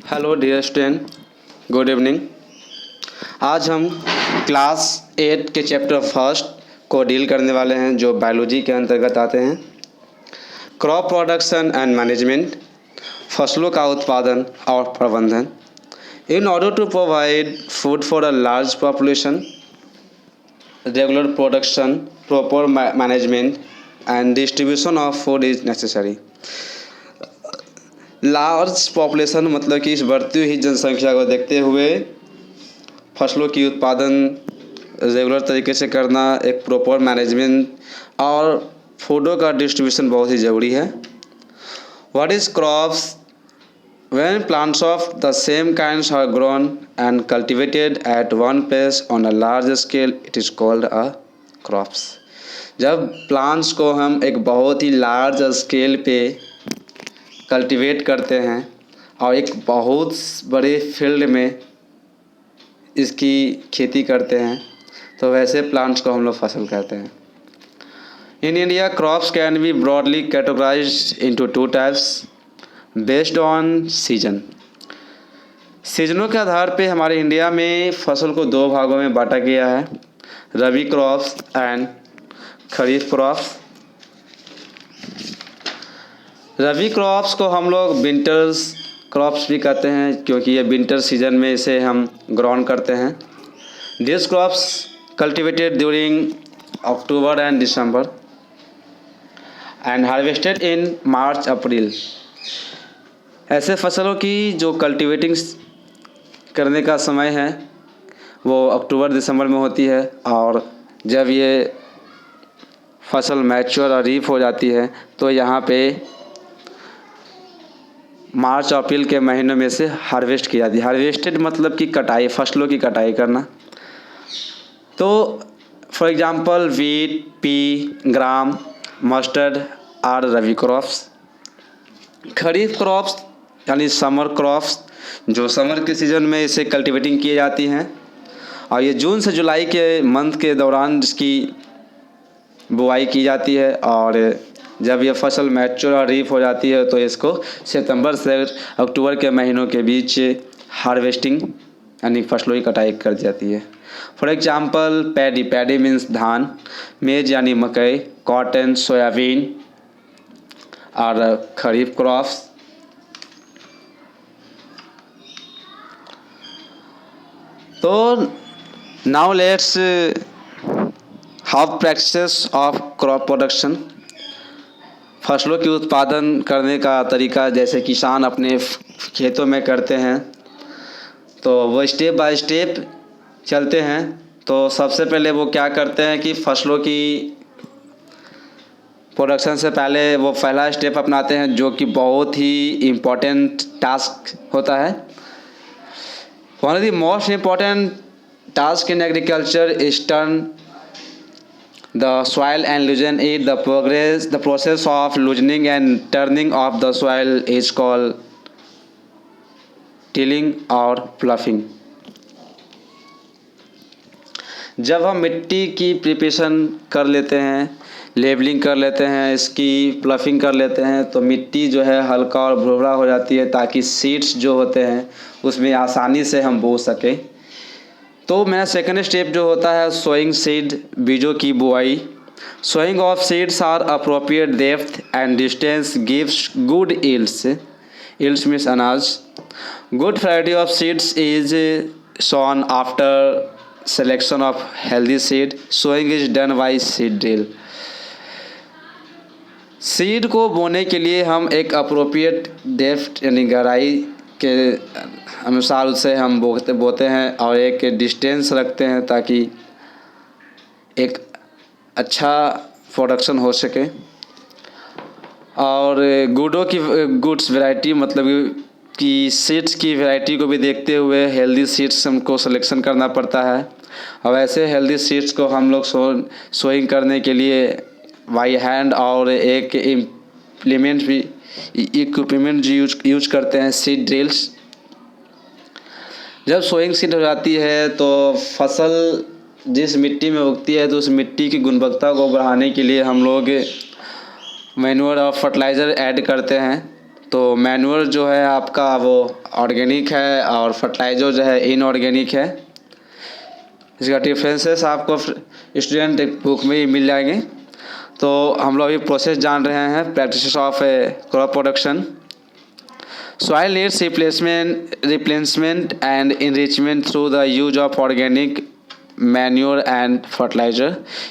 Hello dear student, good evening. आज हम class 8 के चैप्टर फर्स्ट को डील करने वाले हैं जो बायोलॉजी के अंतर्गत आते हैं। क्रॉप प्रोडक्शन एंड मैनेजमेंट, फसलों का उत्पादन और प्रबंधन। In order to provide food for a large population, regular production, proper management and distribution of food is necessary. Large population मतलब कि इस बढ़ती हुई जनसंख्या को देखते हुए फसलों की उत्पादन रेगुलर तरीके से करना, एक प्रॉपर मैनेजमेंट और फूडों का डिस्ट्रीब्यूशन बहुत ही ज़रूरी है। What is crops? When plants of the same kinds are grown and cultivated at one place on a large scale, it is called a crops. जब प्लांट्स को हम एक बहुत ही लार्ज स्केल पे कल्टीवेट करते हैं और एक बहुत बड़े फील्ड में इसकी खेती करते हैं तो वैसे प्लांट्स को हम लोग फसल कहते हैं। In India crops can be broadly categorized into two types based on season. सीजनों के आधार पे हमारे इंडिया में फसल को दो भागों में बांटा गया है, rabi crops and kharif crops. Rabi crops को हम लोग विंटर्स क्रॉप्स भी कहते हैं क्योंकि ये विंटर सीजन में इसे हम ग्रोन करते हैं। This crops cultivated during October and December and harvested in March April. ऐसे फसलों की जो कल्टिवेटिंग करने का समय है वो अक्टूबर दिसंबर में होती है और जब ये फसल मैच्योर और रीफ हो जाती है तो यहाँ पे मार्च अप्रैल के महीनों में से हार्वेस्ट की जाती है। हार्वेस्टेड मतलब कि कटाई, फसलों की कटाई करना। तो for example wheat, pea, gram, mustard are rabi crops. Kharif crops यानी समर क्रॉप्स जो समर के सीज़न में इसे कल्टिवेटिंग की जाती हैं और ये जून से जुलाई के मंथ के दौरान इसकी बुआई की जाती है और जब ये फसल मैच्योर और रीफ हो जाती है तो इसको सितंबर से अक्टूबर के महीनों के बीच हार्वेस्टिंग यानी फसलों की कटाई कर दी जाती है। For example paddy, paddy means धान, मेज यानी मकई, कॉटन, सोयाबीन और खरीफ क्रॉप्स। तो now let's how practice of crop production. फसलों की उत्पादन करने का तरीका जैसे किसान अपने खेतों में करते हैं तो वो स्टेप बाय स्टेप चलते हैं। तो सबसे पहले वो क्या करते हैं कि फसलों की प्रोडक्शन से पहले वो पहला स्टेप अपनाते हैं जो कि बहुत ही इम्पोर्टेंट टास्क होता है। One of the most important task in agriculture is turn the soil and loosen it. The process of loosening and turning of the soil is called tilling और ploughing। जब हम मिट्टी की प्रिपरेशन कर लेते हैं, लेबलिंग कर लेते हैं, इसकी प्लफिंग कर लेते हैं तो मिट्टी जो है हल्का और भुरभुरा हो जाती है ताकि सीड्स जो होते हैं उसमें आसानी से हम बो सकें। तो मेरा सेकंड स्टेप जो होता है सोइंग सीड, बीजों की बुआई। Sowing of seeds are appropriate depth and distance gives good yields. Yields means अनाज। Good variety of seeds is sown after selection of healthy seed. Sowing is done by seed drill. Seed को बोने के लिए हम एक appropriate depth यानी गहराई के अनुसार उसे हम बोते हैं और एक डिस्टेंस रखते हैं ताकि एक अच्छा प्रोडक्शन हो सके। और गुड्स वैरायटी मतलब कि सीड्स की वैरायटी को भी देखते हुए हेल्दी सीड्स हमको सिलेक्शन करना पड़ता है और ऐसे हेल्दी सीड्स को हम लोग सोइंग करने के लिए बाई हैंड और एक इक्विपमेंट यूज करते हैं, सीड ड्रिल्स। जब सोइंग सीड हो जाती है तो फसल जिस मिट्टी में उगती है तो उस मिट्टी की गुणवत्ता को बढ़ाने के लिए हम लोग मैन्योर और फर्टिलाइज़र ऐड करते हैं। तो मैन्योर जो है आपका वो ऑर्गेनिक है और फर्टिलाइज़र जो है इनऑर्गेनिक है। इसका डिफरेंसेस आपको स्टूडेंट बुक में ही मिल जाएंगे। तो हम लोग अभी प्रोसेस जान रहे हैं, practice of crop production. Soil needs replacement and enrichment through the use of organic manure and fertilizer.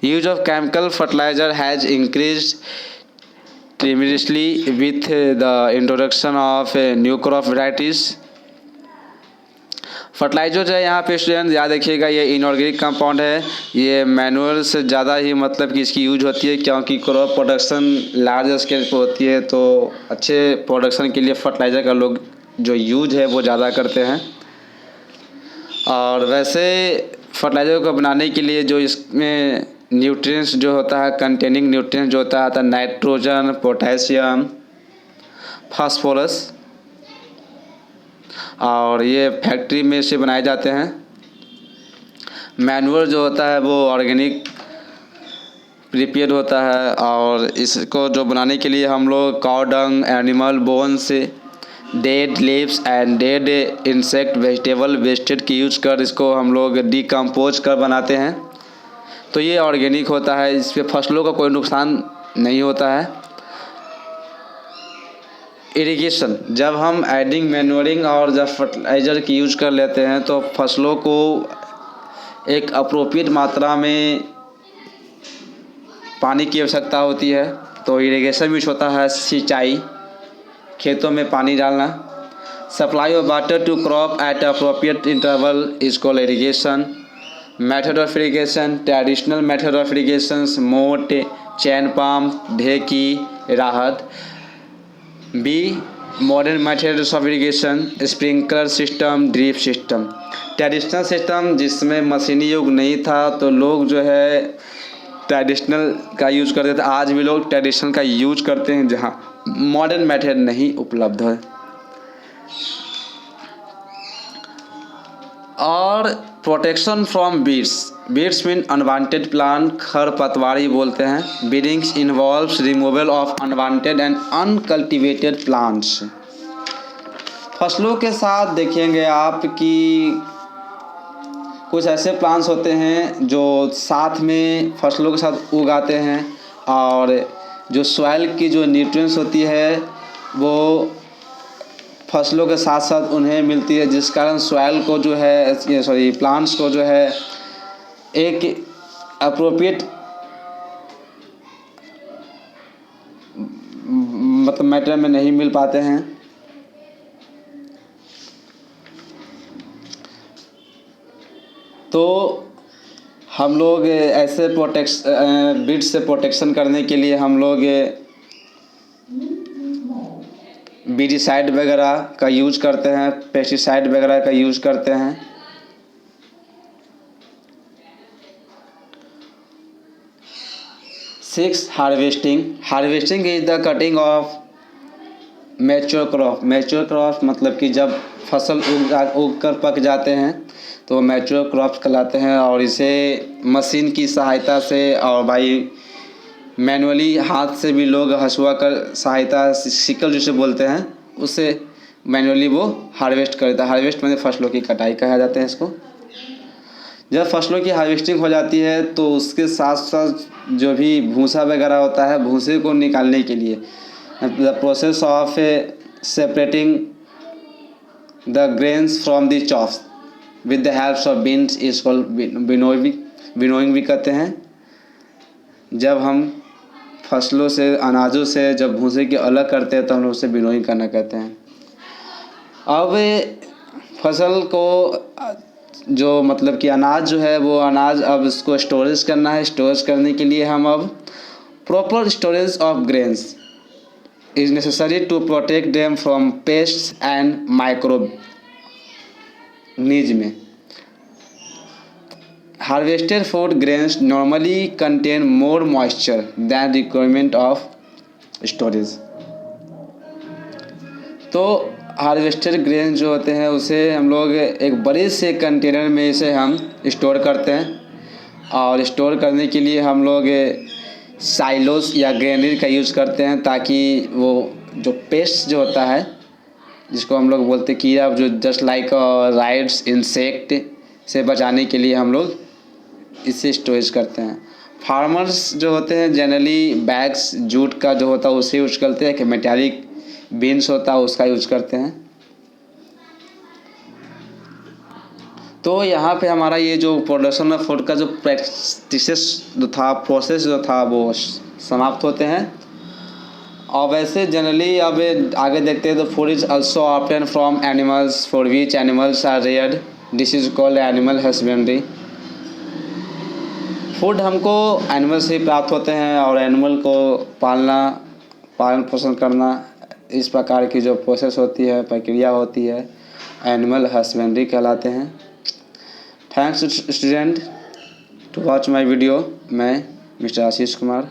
Use of chemical fertilizer has increased tremendously with the introduction of new crop varieties. Fertiliser जो है यहाँ पे student याद रखिएगा, ये inorganic compound है। ये manual से ज़्यादा ही मतलब कि इसकी यूज होती है, क्योंकि क्रॉप प्रोडक्शन लार्ज स्केल पर होती है, तो अच्छे प्रोडक्शन के लिए फर्टिलाइज़र का लोग जो यूज है वो ज़्यादा करते हैं। और वैसे फर्टिलाइज़र को बनाने के लिए जो इसमें न्यूट्रिएंट्स जो होता है, कंटेनिंग न्यूट्रिएंट्स जो होता है नाइट्रोजन, पोटेशियम, फास्फोरस, और ये फैक्ट्री में से बनाए जाते हैं। मैन्योर जो होता है वो ऑर्गेनिक प्रिपेयर होता है, और इसको जो बनाने के लिए हम लोग cow dung, animal bones, dead leaves and dead insect, vegetable wasted की यूज कर इसको हम लोग डिकम्पोज कर बनाते हैं। तो ये ऑर्गेनिक होता है, इस पे फसलों का कोई नुकसान नहीं होता है। इरिगेशन, जब हम एडिंग मैन्योरिंग और जब फर्टिलाइज़र की यूज कर लेते हैं तो फसलों को एक अप्रोप्रिएट मात्रा में पानी की आवश्यकता होती है, तो इरिगेशन यूज होता है। सिंचाई, खेतों में पानी डालना। Supply of water to crop at appropriate interval is called irrigation. Method of irrigation, traditional method of irrigation, moat, chain pump, dheki, rahat. B, modern methods of irrigation, sprinkler system, drip system. Traditional system जिसमें मशीनी युग नहीं था, तो लोग जो है traditional का यूज करते थे। आज भी लोग ट्रेडिशनल का यूज करते हैं जहाँ मॉडर्न मेथड नहीं उपलब्ध है। और protection from weeds, weeds mean unwanted plant, खरपतवारी बोलते हैं। Weedings involves removal of unwanted and uncultivated plants. फसलों के साथ देखेंगे आप कि कुछ ऐसे प्लांट्स होते हैं जो साथ में फसलों के साथ उगाते हैं, और जो सॉइल की जो न्यूट्रिएंट्स होती है वो फसलों के साथ साथ उन्हें मिलती है, जिस कारण सॉइल को जो है प्लांट्स को जो है एक अप्रोप्रिएट मतलब मैटर में नहीं मिल पाते हैं। तो हम लोग ऐसे बीड से प्रोटेक्शन करने के लिए हम लोग बीडिसाइड वगैरह का यूज करते हैं, पेस्टिसाइड वगैरह का यूज करते हैं। Six, harvesting. Harvesting is the cutting of mature crop. Mature crop मतलब कि जब फसल उग कर पक जाते हैं तो मैच्योर क्रॉप्स कहलाते हैं, और इसे मशीन की सहायता से और भाई मैनुअली हाथ से भी लोग हंसुआ कर सहायता, सिकल जिसे बोलते हैं, उससे मैनुअली वो हार्वेस्ट करता है। हार्वेस्ट मतलब फसलों की कटाई कहा जाता है इसको। जब फसलों की हार्वेस्टिंग हो जाती है तो उसके साथ साथ जो भी भूसा वगैरह होता है, भूसे को निकालने के लिए the process of separating the grains from the chops with the help of beans is called winnowing भी कहते हैं। जब हम फसलों से, अनाजों से जब भूसे के अलग करते हैं तो हम उसे विनोइंग करना कहते हैं। अब फसल को जो मतलब कि अनाज जो है वो अनाज अब इसको स्टोरेज करना है। स्टोरेज करने के लिए हम अब proper storage of grains is necessary to protect them from pests and microorganism. Harvested food grains normally contain more moisture than requirement of storage. तो हार्वेस्टेड ग्रेन जो होते हैं उसे हम लोग एक बड़े से कंटेनर में इसे हम स्टोर करते हैं, और स्टोर करने के लिए हम लोग साइलोस या ग्रेनरी का यूज़ करते हैं ताकि वो जो पेस्ट जो होता है, जिसको हम लोग बोलते हैं कीड़ा, जो जस्ट लाइक राइट्स इंसेक्ट से बचाने के लिए हम लोग इसे स्टोरेज करते हैं। फार्मर्स जो होते हैं जनरली बैग्स जूट का जो होता है उसे यूज करते हैं, कि मेटालिक बीन्स होता है उसका यूज करते हैं। तो यहाँ पे हमारा ये जो प्रोडक्शन ऑफ फूड का जो प्रैक्टिसेस जो था, प्रोसेस जो था, वो समाप्त होते हैं। और वैसे जनरली अब आगे देखते हैं तो food is also obtain from animals for which animals are reared, this is called animal husbandry. Food हमको एनिमल से ही प्राप्त होते हैं और एनिमल को पालन पोषण करना, इस प्रकार की जो प्रोसेस होती है, प्रक्रिया होती है, एनिमल हस्बेंड्री कहलाते हैं। Thanks student to watch my video. मैं मिस्टर आशीष कुमार।